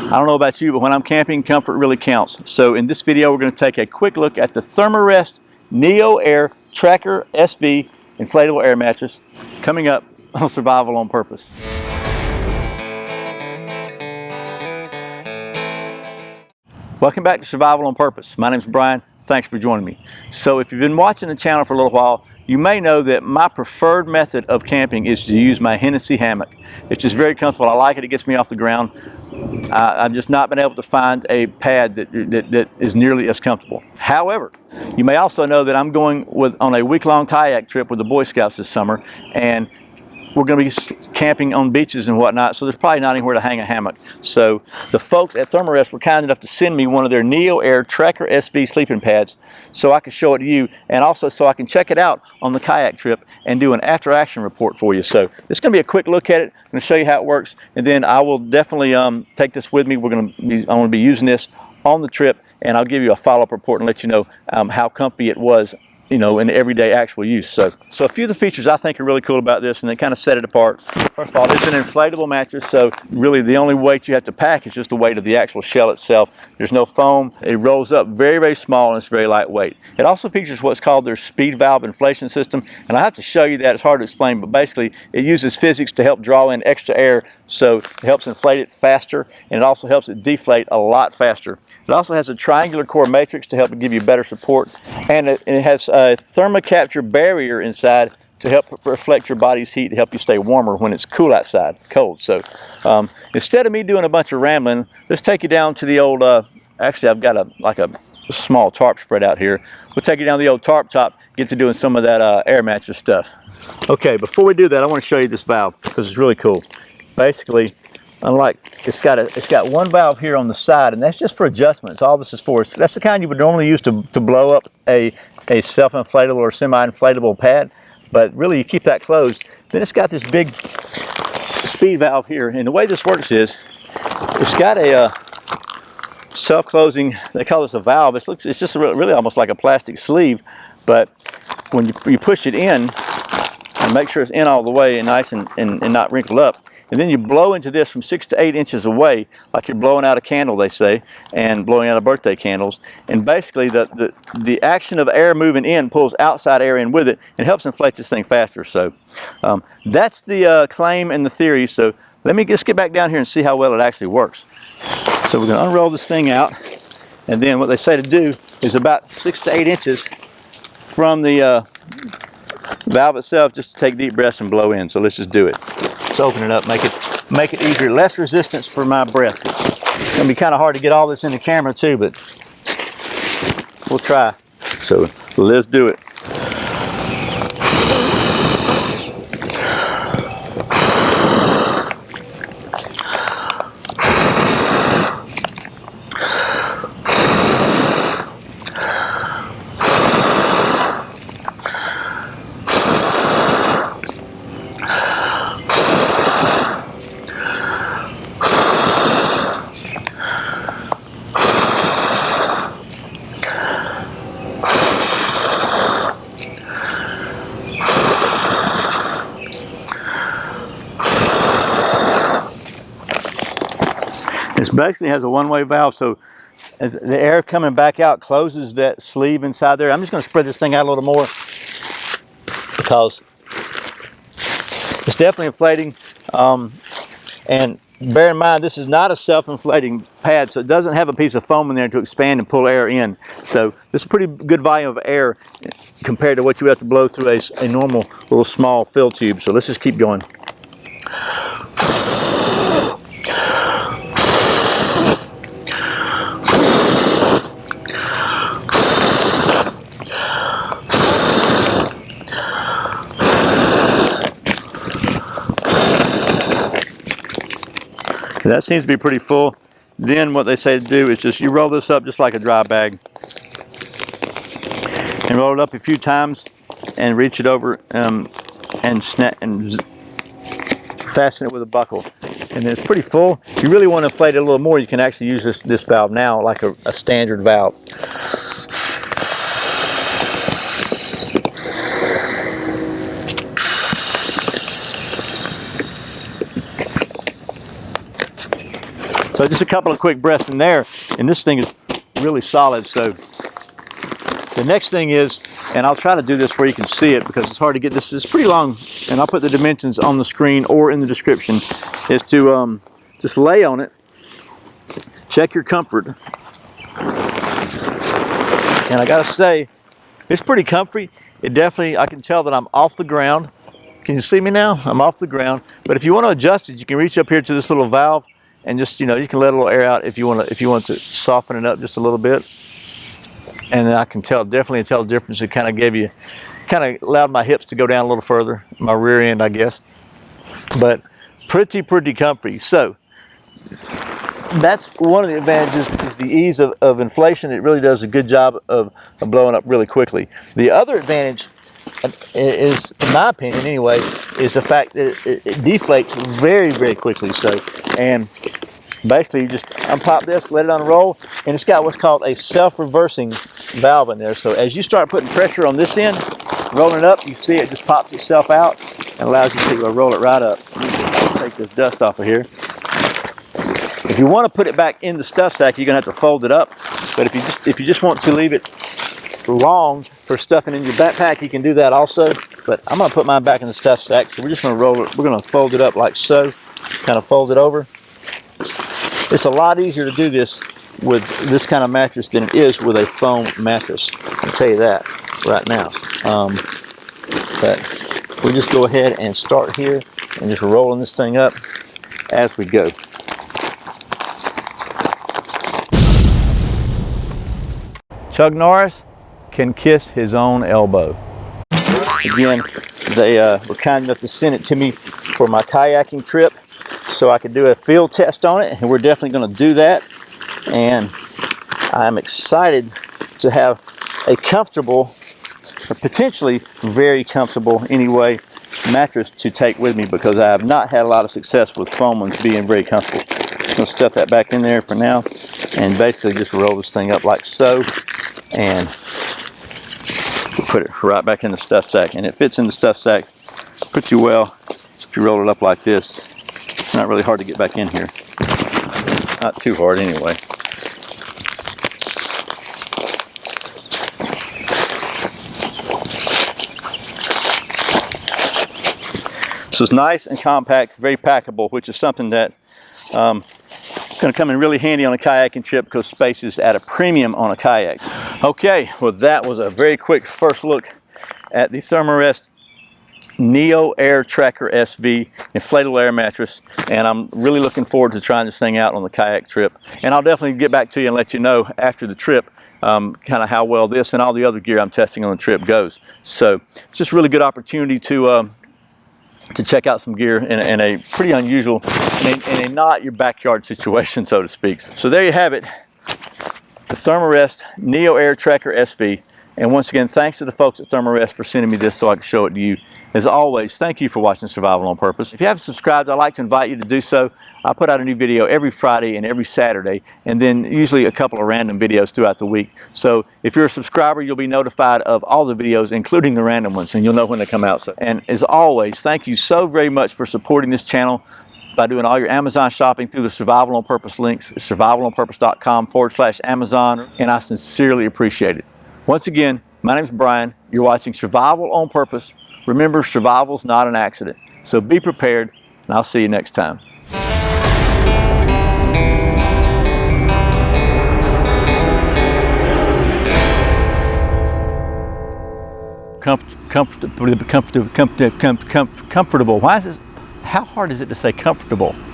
I don't know about you, but when I'm camping, comfort really counts. So in this video, we're going to take a quick look at the Thermarest NeoAir Tracker SV inflatable air mattress coming up on Survival on Purpose. Welcome back to Survival on Purpose. My name is Brian. Thanks for joining me. So if you've been watching the channel for a little while, you may know that my preferred method of camping is to use my Hennessy hammock. It's just very comfortable. I like it. It gets me off the ground. I've just not been able to find a pad that is nearly as comfortable. However, you may also know that I'm going on a week-long kayak trip with the Boy Scouts this summer, and we're going to be camping on beaches and whatnot, so there's probably not anywhere to hang a hammock. So the folks at Thermarest were kind enough to send me one of their NeoAir Tracker SV sleeping pads so I could show it to you, and also so I can check it out on the kayak trip and do an after-action report for you. So it's going to be a quick look at it. I'm going to show you how it works, and then I will definitely take this with me. I'm going to be using this on the trip, and I'll give you a follow-up report and let you know how comfy it was, you know, in everyday actual use. So a few of the features I think are really cool about this, and they kind of set it apart. First of all, it's an inflatable mattress, so really the only weight you have to pack is just the weight of the actual shell itself. There's no foam. It rolls up very, very small, and it's very lightweight. It also features what's called their SpeedValve inflation system, and I have to show you that. It's hard to explain, but basically it uses physics to help draw in extra air, so it helps inflate it faster, and it also helps it deflate a lot faster. It also has a triangular core matrix to help give you better support, and it has a thermocapture barrier inside to help reflect your body's heat to help you stay warmer when it's cool outside, cold. So instead of me doing a bunch of rambling, let's take you down to the old, actually I've got a small tarp spread out here. We'll take you down the old tarp top, get to doing some of that air mattress stuff. Okay, before we do that, I want to show you this valve because it's really cool. Basically, it's got one valve here on the side, and that's just for adjustments. All this is for. That's the kind you would normally use to blow up a self-inflatable or semi-inflatable pad, but really you keep that closed. Then it's got this big speed valve here, and the way this works is it's got a self-closing. They call this a valve. It's just really almost like a plastic sleeve, but when you push it in and make sure it's in all the way and nice and not wrinkled up. And then you blow into this from 6 to 8 inches away, like you're blowing out a candle, they say, and blowing out of birthday candles. And basically, the action of air moving in pulls outside air in with it and helps inflate this thing faster. So that's the claim and the theory. So let me just get back down here and see how well it actually works. So we're going to unroll this thing out, and then what they say to do is about 6 to 8 inches from the valve itself, just to take deep breaths and blow in. So let's just do it. Let's open it up, make it easier. Less resistance for my breath. It's gonna be kind of hard to get all this in the camera too, but we'll try. So let's do it. It basically has a one-way valve, so as the air coming back out closes that sleeve inside there. I'm just going to spread this thing out a little more because it's definitely inflating. And bear in mind, this is not a self-inflating pad, so it doesn't have a piece of foam in there to expand and pull air in. So this is a pretty good volume of air compared to what you have to blow through a normal little small fill tube. So let's just keep going. That seems to be pretty full. Then what they say to do is just you roll this up just like a dry bag and roll it up a few times and reach it over and fasten it with a buckle. And then it's pretty full. If you really want to inflate it a little more, you can actually use this valve now like a standard valve. So just a couple of quick breaths in there, and this thing is really solid. So the next thing is, and I'll try to do this where you can see it because it's hard to get this. It's pretty long, and I'll put the dimensions on the screen or in the description, is to just lay on it, check your comfort. And I gotta say, it's pretty comfy. It definitely, I can tell that I'm off the ground. Can you see me now? I'm off the ground. But if you want to adjust it, you can reach up here to this little valve and just, you know, you can let a little air out if you want to soften it up just a little bit. And then I can definitely tell the difference. It kind of allowed my hips to go down a little further, my rear end, I guess. But pretty comfy. So that's one of the advantages, is the ease of inflation. It really does a good job of blowing up really quickly. The other advantage is, in my opinion anyway, is the fact that it deflates very quickly. So, and basically you just unpop this, let it unroll, and it's got what's called a self-reversing valve in there. So as you start putting pressure on this end, rolling it up, you see it just pops itself out and allows you to roll it right up. Take this dust off of here. If you want to put it back in the stuff sack, you're gonna have to fold it up. But if you just want to leave it long for stuffing in your backpack, you can do that also. But I'm gonna put mine back in the stuff sack, so we're just gonna roll it. We're gonna fold it up like so, kind of fold it over. It's a lot easier to do this with this kind of mattress than it is with a foam mattress. I'll tell you that right now. But we'll just go ahead and start here and just rolling this thing up as we go. Chuck Norris can kiss his own elbow. Again, they were kind enough to send it to me for my kayaking trip so I could do a field test on it, and we're definitely going to do that. And I'm excited to have a comfortable, or potentially very comfortable anyway, mattress to take with me, because I have not had a lot of success with foam ones being very comfortable. I'm going to stuff that back in there for now and basically just roll this thing up like so, and put it right back in the stuff sack. And it fits in the stuff sack pretty well if you roll it up like this. It's not really hard to get back in here. Not too hard anyway. So it's nice and compact, very packable, which is something that going to come in really handy on a kayaking trip, because space is at a premium on a kayak. Okay, well that was a very quick first look at the Thermarest NeoAir Tracker SV inflatable air mattress, and I'm really looking forward to trying this thing out on the kayak trip. And I'll definitely get back to you and let you know after the trip kind of how well this and all the other gear I'm testing on the trip goes. So it's just a really good opportunity to check out some gear in a pretty unusual, in a not your backyard situation, so to speak. So there you have it, the Thermarest NeoAir Tracker SV. And once again, thanks to the folks at Thermarest for sending me this so I can show it to you. As always, thank you for watching Survival on Purpose. If you haven't subscribed, I'd like to invite you to do so. I put out a new video every Friday and every Saturday, and then usually a couple of random videos throughout the week. So if you're a subscriber, you'll be notified of all the videos, including the random ones, and you'll know when they come out. And as always, thank you so very much for supporting this channel by doing all your Amazon shopping through the Survival on Purpose links. It's survivalonpurpose.com/Amazon, and I sincerely appreciate it. Once again, my name's Brian. You're watching Survival on Purpose. Remember, survival's not an accident. So be prepared, and I'll see you next time. Comfortable. Why is this? How hard is it to say comfortable?